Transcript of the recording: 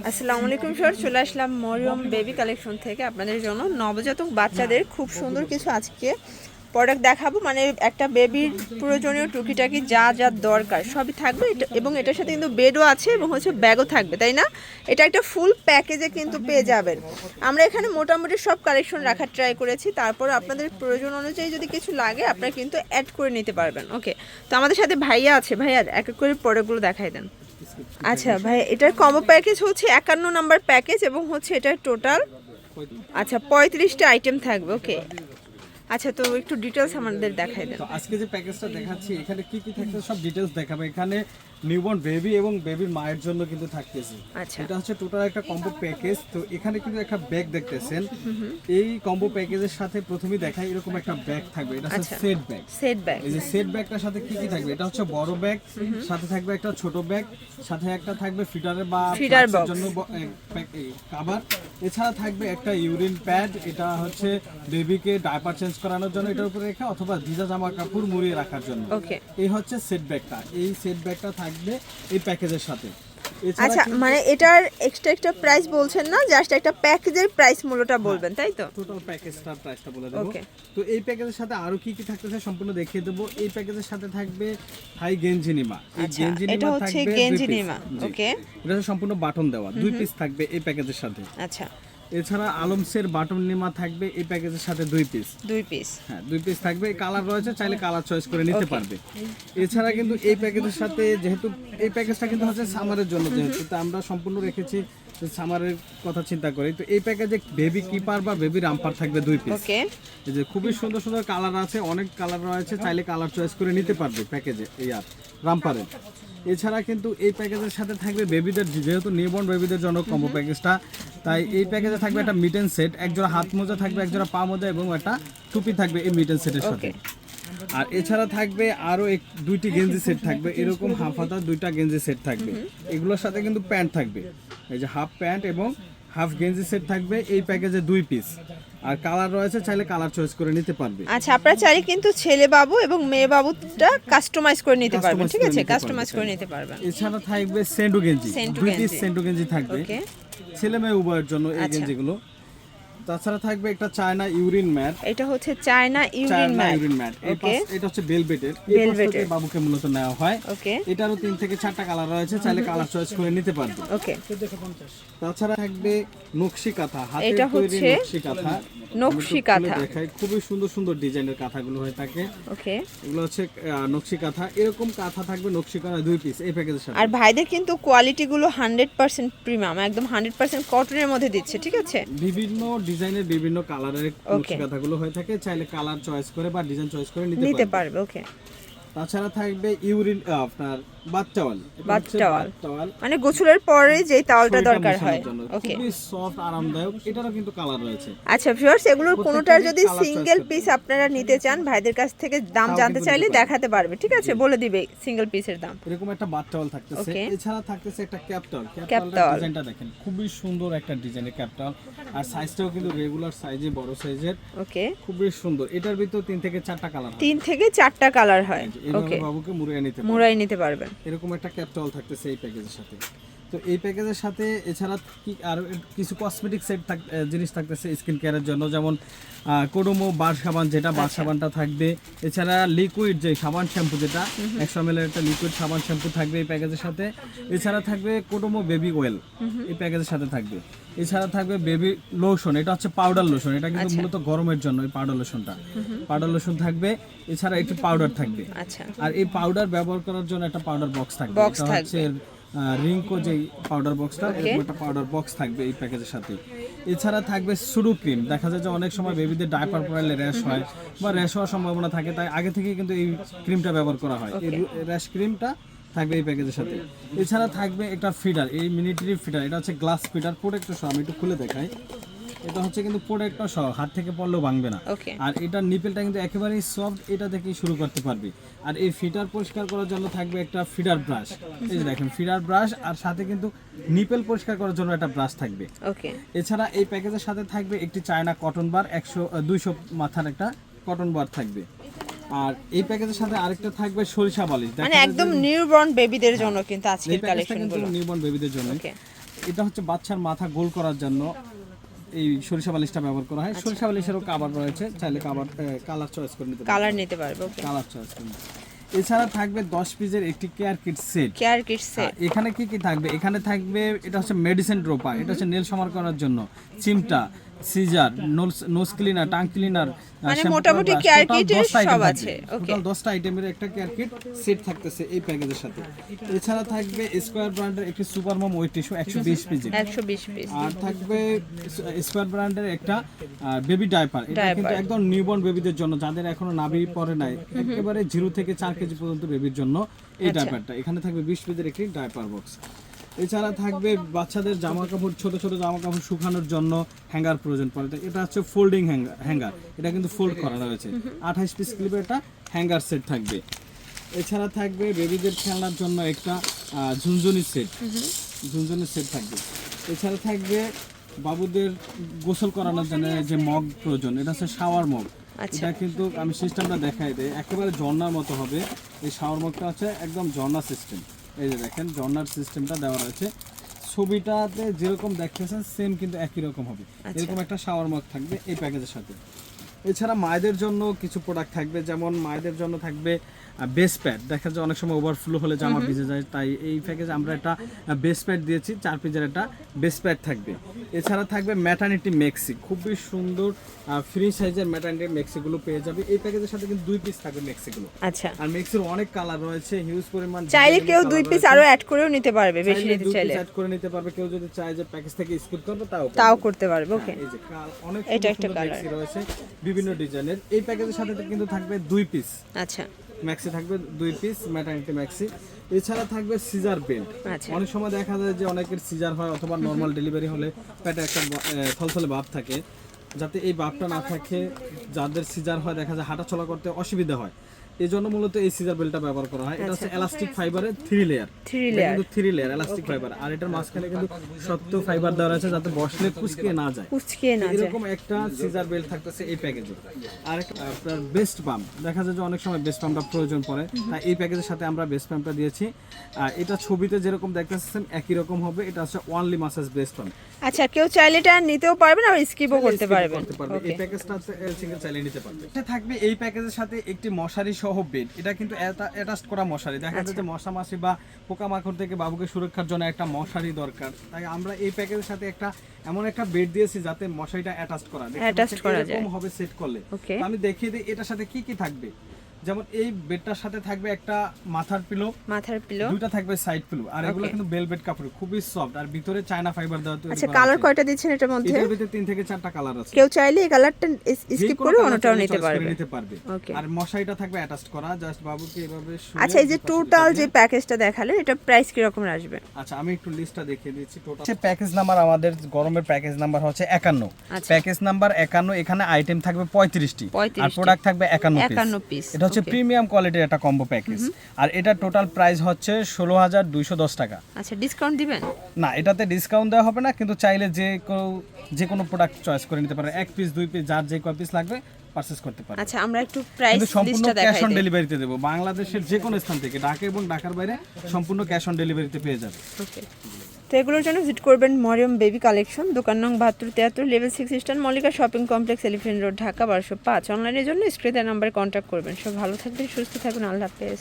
আসসালামু আলাইকুম স্যার, চলে আসলাম মরিয়ম বেবি কালেকশন থেকে আপনাদের জন্য নবজাতক বাচ্চাদের খুব সুন্দর কিছু আজকে প্রোডাক্ট দেখাবো। মানে একটা বেবির প্রয়োজনীয় টুকিটাকি যা যা দরকার সবই থাকবে এবং এটার সাথে কিন্তু বেডও আছে এবং হচ্ছে ব্যাগও থাকবে, তাই না? এটা একটা ফুল প্যাকেজে কিন্তু পেয়ে যাবেন। আমরা এখানে মোটামুটি সব কালেকশন রাখার ট্রাই করেছি, তারপর আপনাদের প্রয়োজন অনুযায়ী যদি কিছু লাগে আপনারা কিন্তু অ্যাড করে নিতে পারবেন। ওকে, তো আমাদের সাথে ভাইয়া আছে, ভাইয়া এক এক করে প্রোডাক্টগুলো দেখাই দেন। আচ্ছা ভাই, এটার কম্বো প্যাকেজ হচ্ছে 51 নাম্বার প্যাকেজ এবং হচ্ছে এটার টোটাল 35টা আইটেম থাকবে। ওকে, আচ্ছা তো একটু ডিটেইলস আমাদের দেখাই দেন। তো আজকে যে প্যাকেজটা দেখাচ্ছি এখানে কি কি থাকছে সব ডিটেইলস দেখাবো। এখানে নিউবর্ন বেবি এবং বেবির মায়ের জন্য কিন্তু থাকতেছে। আচ্ছা, এটা হচ্ছে টোটাল একটা কম্বো প্যাকেজ। তো এখানে কিন্তু একটা ব্যাগ দেখতেছেন। এই কম্বো প্যাকেজের সাথে প্রথমেই দেখাই এরকম একটা ব্যাগ থাকবে। এটা হচ্ছে সেট ব্যাগ। সেট ব্যাগ, এই যে সেট ব্যাগটার সাথে কি কি থাকবে, এটা হচ্ছে বড় ব্যাগ, সাথে থাকবে একটা ছোট ব্যাগ, সাথে একটা থাকবে ফিডারের বা ফিডার বক্স জন্য কভার। এছাড়া থাকবে একটা ইউরিন প্যাড, এটা হচ্ছে বেবিকে ডায়পার চেঞ্জ করানোর জন্য এটার উপরে রেখে, অথবা ভিজা জামা কাপড় মুড়িয়ে রাখার জন্য। ওকে, এই হচ্ছে সেট ব্যাগটা। এই সেট ব্যাগটা থাকবে এই প্যাকেজের সাথে। আচ্ছা মানে এটার এক্সট্রা প্রাইস বলছেন না, জাস্ট একটা প্যাকেজের প্রাইস মূল্যটা বলবেন, তাই তো? টোটাল প্যাকেজটার প্রাইসটা বলে দেব। ওকে, তো এই প্যাকেজের সাথে আরো কি কি থাকতেছে সম্পূর্ণ দেখিয়ে দেব। এই প্যাকেজের সাথে থাকবে হাই গেঞ্জি নিমা। এই গেঞ্জি এটা নিমা হচ্ছে থাকবে গেঞ্জি 2 পিস। নিমা। ওকে, এটা হচ্ছে সম্পূর্ণ বাটন দেওয়া 2 পিস থাকবে এই প্যাকেজের সাথে। আচ্ছা এছাড়া আলমসের বাটন নিমা থাকবে এই প্যাকেজের সাথে 2 পিস। 2 পিস, হ্যাঁ 2 পিস থাকবে। কালার রয়েছে, চাইলে কালার চয়েস করে নিতে পারবে। এছাড়া কিন্তু এই প্যাকেজের সাথে, যেহেতু এই প্যাকেজটা কিন্তু হচ্ছে সামারের জন্য, যেহেতু তো আমরা সম্পূর্ণ রেখেছি সামারের কথা চিন্তা করি, তো এই প্যাকেজে বেবি কিপার বা বেবি রাম্পার থাকবে 2 পিস। ওকে, এই যে খুবই সুন্দর সুন্দর কালার আছে, অনেক কালার রয়েছে, চাইলে কালার চয়েস করে নিতে পারবে প্যাকেজে এই আর রাম্পারের। এছাড়া কিন্তু এই প্যাকেজের সাথে থাকবে বেবিদের, যেহেতু নিউবর্ন বেবিদের জন্য কম্বো প্যাকেজটা, তাই এই প্যাকেজে থাকবে একটা মিটেন সেট, একজোড়া হাত মোজা থাকবে, একজোড়া পা মোজা এবং একটা টুপি থাকবে এই মিটেন সেটের সাথে। আর এছাড়া থাকবে আরো 2টি গেঞ্জি সেট থাকবে, এরকম হাফ হাতা 2টা গেঞ্জি সেট থাকবে। এগুলোর সাথে কিন্তু প্যান্ট থাকবে, এই যে হাফ প্যান্ট এবং হাফ গেঞ্জি সেট থাকবে এই প্যাকেজে 2 পিস। আর কালার রয়েছে, চাইলে কালার চয়েস করে নিতে পারবে। আচ্ছা আপনারা চাইলে কিন্তু ছেলে বাবু এবং মেয়ে বাবুটা কাস্টমাইজ করে নিতে পারবেন, ঠিক আছে? কাস্টমাইজ করে নিতে পারবেন। এছাড়া থাকবে সেন্ডু গেঞ্জি, 2 পিস সেন্ডু গেঞ্জি থাকবে ওকে, ছেলে মেয়ে উভয়ের জন্য এই গেঞ্জিগুলো। তাছাড়া থাকবে একটা চায়না ইউরিন ম্যাট। এটা হচ্ছে চায়না ইউরিন ম্যাট। ওকে, এটা হচ্ছে ভেলভেটের। এই পাশে বাবুকে মূলত নেওয়া হয়। ওকে, এটারও 3 থেকে 4টা কালার রয়েছে, চাইলে কালার চয়েস করে নিতে পারবে। ওকে, তাছাড়া থাকবে নকশি কাঁথা, হাতের এটা তৈরি হচ্ছে নকশি কাঁথা। নকশি কাঁথা, দেখাই খুবই সুন্দর সুন্দর ডিজাইনের কাঁথাগুলো হয়ে থাকে। ওকে, এগুলো হচ্ছে নকশি কাঁথা। এরকম কাঁথা থাকবে নকশি কাঁথা 2 পিস এই প্যাকেজের সাথে। আর ভাইদের কিন্তু কোয়ালিটি গুলো 100% প্রিমিয়াম, একদম 100% কটনের মধ্যে দিচ্ছে, ঠিক আছে? বিভিন্ন ডিজাইনের বিভিন্ন কালারের নকশি কাঁথাগুলো হয়ে থাকে, চাইলে কালার চয়েস করে বা ডিজাইন চয়েস করে নিতে পারবে। ওকে, তাছাড়া থাকবে ইউরিন আপনার বাথ টাওয়াল, মানে গোসলের পরে যে টাওয়ালটা দরকার হয়। ওকে, খুবই সফট আরামদায়ক। এটারও কিন্তু কালার রয়েছে। আচ্ছা ভিউয়ার্স, এগুলোর কোনোটার যদি সিঙ্গেল পিস আপনারা নিতে চান, ভাইদের কাছ থেকে দাম জানতে চাইলে দেখাতে পারবে, ঠিক আছে? বলে দিবে সিঙ্গেল পিসের দাম। এরকম একটা বাথ টাওয়াল থাকতেছে। এছাড়া থাকতেছে একটা ক্যাপ টাওয়াল। ডিজাইনটা দেখেন, খুবই সুন্দর একটা ডিজাইনের ক্যাপ টাওয়াল। আর সাইজটাও কিন্তু রেগুলার সাইজে, বড় সাইজের। ওকে, খুবই সুন্দর। এটার ভিতর 3 থেকে 4টা কালার হয়। 3 থেকে 4টা কালার হয়। ওকে, বাবুকে মুড়াই নিতে পারবেন। এরকম একটা ক্যাপ টাওয়াল থাকতেছে এই প্যাকেজের সাথে। তো এই প্যাকেজের সাথে এছাড়া কি আর কিছু কসমেটিক সেট জিনিস থাকতেছে স্কিন কেয়ারের জন্য, যেমন কোডোমো বার সাবান, যেটা বার সাবানটা থাকবে। এছাড়া লিকুইড যে সাবান শ্যাম্পু, যেটা 100 ml একটা লিকুইড সাবান শ্যাম্পু থাকবে এই প্যাকেজের সাথে। এছাড়া থাকবে কোডোমো বেবি অয়েল এই প্যাকেজের সাথে থাকবে। এছাড়া থাকবে বেবি লোশন, এটা হচ্ছে পাউডার লোশন, এটা কিন্তু মূলত গরমের জন্য এই পাউডার লোশনটা। পাউডার লোশন থাকবে। এছাড়া একটি পাউডার থাকবে। আচ্ছা, আর এই পাউডার ব্যবহার করার জন্য একটা পাউডার বক্স থাকবে। এটা হচ্ছে রিঙ্কো যে পাউডার বক্সটা, এরকম একটা পাউডার বক্স থাকবে এই প্যাকেজের সাথে। এছাড়া থাকবে সুডু ক্রিম। দেখা যায় যে অনেক সময় বেবিদের ডায়পার পরালে র্যাশ হয় বা র্যাশ হওয়ার সম্ভাবনা থাকে, তাই আগে থেকে কিন্তু এই ক্রিমটা ব্যবহার করা হয়। এই র্যাশ ক্রিমটা থাকবে এই প্যাকেজের সাথে। এছাড়া থাকবে একটা ফিডার, এই মিলিটারি ফিডার। এটা হচ্ছে গ্লাস ফিডার, প্রোটেক্টর সহ। আমি একটু খুলে দেখাই। এটা হচ্ছে কিন্তু প্রোটেক্টর সহ, হাত থেকে পড়লেও ভাঙবে না। আর এটার নিপেলটা কিন্তু একেবারেই সফট, এটা থেকেই শুরু করতে পারবে। আর এই ফিডার পরিষ্কার করার জন্য থাকবে একটা ফিডার ব্রাশ। এই যে দেখেন ফিডার ব্রাশ, আর সাথে কিন্তু নিপেল পরিষ্কার করার জন্য একটা ব্রাশ থাকবে। ওকে, এছাড়া এই প্যাকেজের সাথে থাকবে একটি চায়না কটন বার, 200 মাথার একটা কটন বার থাকবে। আর এই প্যাকেজের সাথে আরেকটা থাকবে সরিষা বালিশ, মানে একদম নিউবর্ন বেবিদের জন্য কিন্তু আজকের কালেকশনগুলো নিউবর্ন বেবিদের জন্য। এটা হচ্ছে বাচ্চার মাথা গোল করার জন্য এই সরিষা বালিশটা ব্যবহার করা হয়। সরিষা বালিশেরও কাভার রয়েছে, চাইলে কালার চয়েস করে নিতে পারবে। কালার নিতে পারবে, ওকে। কালার চয়েস করে নিতে। এছাড়া থাকবে 10 পিসের একটি care kit set. Care kit set এখানে কি কি থাকবে? এখানে থাকবে, এটা হচ্ছে মেডিসিন ড্রপার, এটা হচ্ছে নেল সমান করার জন্য, চিমটা, scissor, nose cleaner, tongue cleaner, মানে মোটামুটি কেয়ার কিটের সব আছে। ওকে, টোটাল 10টা আইটেমের একটা কেয়ার কিট সেট থাকতেছে এই প্যাকেজের সাথে। এছাড়া থাকবে স্কয়ার ব্র্যান্ডের একটি সুপার মম ওয়েট টিস্যু 120 পিস, 120 পিস। আর থাকবে স্কয়ার ব্র্যান্ডের একটা বেবি ডাইপার। এটা কিন্তু একদম নিউবর্ন বেবিদের জন্য, যাদের এখনো নাভি পড়ে নাই, একেবারে 0 থেকে 4 কেজি পর্যন্ত বেবির জন্য এই ডাইপারটা। এখানে থাকবে 20 পিসের একটি ডাইপার বক্স। এছাড়া থাকবে বাচ্চাদের জামা কাপড়, ছোট ছোট জামা কাপড় শুকানোর জন্য হ্যাঙ্গার প্রয়োজন পড়ে। এটা হচ্ছে ফোল্ডিং হ্যাঙ্গার, এটা কিন্তু ফোল্ড করা রয়েছে। 28 পিস ক্লিপের একটা হ্যাঙ্গার সেট থাকবে। এছাড়া থাকবে বেবিদের খেলনার জন্য একটা ঝুনঝুনি সেট থাকবে। এছাড়া থাকবে বাবুদের গোসল করানোর জন্য যে মগ প্রয়োজন, এটা হচ্ছে শাওয়ার মগ। এটা কিন্তু আমি সিস্টেমটা দেখাই দেই, একেবারে ঝর্ণার মতো হবে। এই শাওয়ার মগটা হচ্ছে একদম ঝর্ণা সিস্টেম। এই যে দেখেন ঝর্ণার সিস্টেমটা দেওয়া রয়েছে, ছবিটাতে যেরকম দেখতেছেন সেম কিন্তু একই রকম হবে। এরকম একটা শাওয়ার মগ থাকবে এই প্যাকেজের সাথে। এছাড়া মায়েদের জন্য কিছু প্রোডাক্ট থাকবে, যেমন মায়েদের জন্য থাকবে বেস প্যাড। দেখা যায় অনেক সময় ওভারফ্লো হলে জামা ভিজে যায়, তাই এই প্যাকেজে আমরা একটা বেস প্যাড দিয়েছি, 4 পিসের একটা বেস প্যাড থাকবে। এছাড়া থাকবে ম্যাটারনিটি মেক্সি, খুবই সুন্দর ফ্রি সাইজের ম্যাটারনিটি মেক্সিগুলো পেয়ে যাবে এই প্যাকেজের সাথে। কিন্তু 2 পিস থাকবে মেক্সিগুলো। আচ্ছা, আর মেক্সির অনেক কালার রয়েছে, হিউজ পরিমাণ। চাইলে কেউ 2 পিস আরো অ্যাড করেও নিতে পারবে, বেশি নিতে চাইলে অ্যাড করে নিতে পারবে। কেউ যদি চায় যে প্যাকেজ থেকে স্কিপ করবে তাও করতে পারবে। ওকে, এই যে অনেক এটা একটা কালার মেক্সি রয়েছে বিভিন্ন ডিজাইনের। এই প্যাকেজের সাথে কিন্তু থাকবে 2 পিস। আচ্ছা, ম্যাক্সি থাকবে 2 পিস ম্যাটারনিটি ম্যাক্সি। এছাড়া থাকবে সিজার বেল্ট। অনেক সময় দেখা যায় যে অনেকের সিজার হয়, অথবা নর্মাল ডেলিভারি হলে পেটে একটা থলথলে ভাব থাকে, যাতে এই ভাবটা না থাকে, যাদের সিজার হয় দেখা যায় হাঁটা চলা করতে অসুবিধা হয়, এই জন্য মূলত এই সিজার বেল্টটা ব্যবহার করা হয়। এটা হচ্ছে এলাস্টিক ফাইবারের 3 লেয়ার, কিন্তু 3 লেয়ার এলাস্টিক ফাইবার। আর এটার মাঝখানে কিন্তু শক্ত ফাইবার দেওয়া আছে, যাতে বসলে কুঁচকে না যায়। এরকম একটা সিজার বেল্ট থাকতেছে এই প্যাকেজে। আর আপনার বেস্ট পাম্প, দেখা যায় যে অনেক সময় বেস্ট পাম্পটা প্রয়োজন পড়ে, তাই এই প্যাকেজের সাথে আমরা বেস্ট পাম্পটা দিয়েছি। আর এটা ছবিতে যেরকম দেখতেছেন একই রকম হবে। এটা হচ্ছে অনলি মাসাজ বেস্ট পাম্প। আচ্ছা, কেউ চাইলে এটা নিতেও পারবেন আর স্কিপও করতে পারবেন। এই প্যাকেজটা সিঙ্গেল চাইলে নিতে পারবে। এটা থাকবে এই প্যাকেজের সাথে একটি মশারি সহ বেড। এটা কিন্তু অ্যাটাচ করা মশারি। দেখা যায় যে মশা মাছি বা পোকামাকড় থেকে বাবুকে সুরক্ষার জন্য একটা মশারি দরকার, তাই আমরা এই প্যাকেজের সাথে একটা এমন একটা বেড দিয়েছি যাতে মশারিটা অ্যাটাচ করা যায়, এরকম হবে সেট করলে। আমি দেখিয়ে দিই এটার সাথে কি কি থাকবে। যেমন এই বেডটার সাথে থাকবে একটা মাথার পিলো, দুটো থাকবে সাইড পিলো, আর এগুলো কিন্তু বেলভেট কাপড়, খুবই সফট, আর ভিতরে চায়না ফাইবার দেওয়া তৈরি করা আছে। আচ্ছা, কালার কয়টা দিচ্ছেন এটার মধ্যে? এর ভিতরে 3 থেকে 4টা কালার আছে। কেউ চাইলে এই কালারটা স্কিপ করে অন্যটাও নিতে পারবে। আর মশারিটা থাকবে অ্যাটাচ করা, জাস্ট বাবুকে এভাবে শুয়ে। আচ্ছা, এই যে টোটাল যে প্যাকেজটা দেখালেন, এটা প্রাইস কি রকম আসবে? আচ্ছা, আমি একটু লিস্টটা দেখিয়ে দিচ্ছি। টোটাল প্যাকেজ নাম্বার, আমাদের গরমের প্যাকেজ নাম্বার হচ্ছে 51। Package number 51। এখানে আইটেম থাকবে 35টি, আর প্রোডাক্ট থাকবে 51 পিস। এটা হচ্ছে প্রিমিয়াম কোয়ালিটির একটা কম্বো প্যাকেজ। আর এটা টোটাল প্রাইস হচ্ছে 16,210 টাকা। আচ্ছা, ডিসকাউন্ট দিবেন? না, এটাতে ডিসকাউন্ট দেওয়া হবে না, কিন্তু চাইলে যে কোনো প্রোডাক্ট চয়েস করে নিতে পারে। 1 পিস 2 পিস যার যে কয় পিস লাগবে পারচেজ করতে পারে। আচ্ছা, আমরা একটু প্রাইস লিস্টটা দেখাই। ক্যাশ অন ডেলিভারিতে দেব, বাংলাদেশের যে কোনো স্থান থেকে, ঢাকা এবং ঢাকার বাইরে সম্পূর্ণ ক্যাশ অন ডেলিভারিতে পেয়ে যাবে। ওকে, তো এগুলোর জন্য ভিজিট করবেন মরিয়ম বেবি কালেকশন, দোকান নং 7273, level 6, eastern Mallika shopping complex, elephant road, Dhaka 1205। অনলাইনের জন্য স্ক্রিনে নাম্বারে কন্ট্যাক্ট করবেন। সব ভালো থাকবেন, সুস্থ থাকবেন, আল্লাহ হাফেজ।